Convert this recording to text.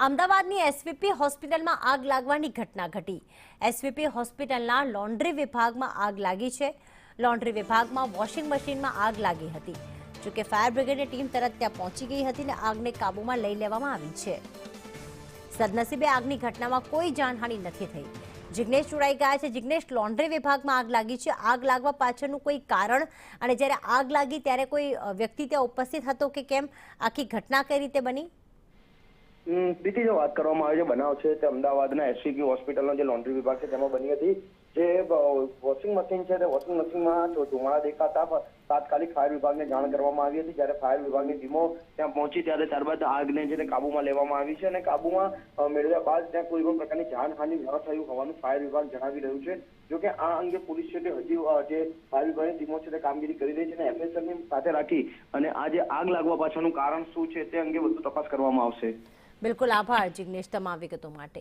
અમદાવાદની એસવીપી હોસ્પિટલમાં આગ લાગવાની ઘટના ઘટી। એસવીપી હોસ્પિટલના લોન્ડ્રી વિભાગમાં આગ લાગી છે। લોન્ડ્રી વિભાગમાં વોશિંગ મશીનમાં આગ લાગી હતી। જો કે ફાયર બ્રિગેડની ટીમ તરત ત્યાં પહોંચી ગઈ હતી અને આગને કાબૂમાં લઈ લેવામાં આવી છે। સદનસીબે આગની ઘટનામાં કોઈ જાનહાનિ નથી થઈ। જિગ્નેશ જોડાઈ ગયા છે। જિગ્નેશ, લોન્ડ્રી વિભાગમાં આગ લાગી છે, આગ લાગવા પાછળનું કોઈ કારણ અને જ્યારે આગ લાગી ત્યારે કોઈ વ્યક્તિ ત્યાં ઉપસ્થિત હતો કે કેમ, આખી ઘટના કઈ રીતે બની? બીજી જો વાત કરવામાં આવે છે બનાવ છે તે અમદાવાદના એસવીપી હોસ્પિટલનો જે લોન્ડ્રી વિભાગ છે તેમાં બની હતી। જે વોશિંગ મશીન છે તે વોશિંગ મશીનમાં ધુમાડા દેખાતા તાત્કાલિક ફાયર વિભાગને જાણ કરવામાં આવી હતી। જ્યારે ફાયર વિભાગની ટીમો ત્યાં પહોંચી ત્યારે ત્યારબાદ આગને છે તે કાબૂમાં લેવામાં આવી છે અને કાબૂમાં મેળવ્યા બાદ ત્યાં કોઈ પણ પ્રકારની જાનહાનિ ન થયું હોવાનું ફાયર વિભાગ જણાવી રહ્યું છે। જોકે આ અંગે પોલીસ છે તે હજી જે ફાયર વિભાગની ટીમો છે તે કામગીરી કરી રહી છે અને એફએસએલની સાથે રાખી અને આ જે આગ લાગવા પાછળનું કારણ શું છે તે અંગે વધુ તપાસ કરવામાં આવશે। બિલકુલ, આભાર જિગ્નેશ તમામ વિગતો માટે।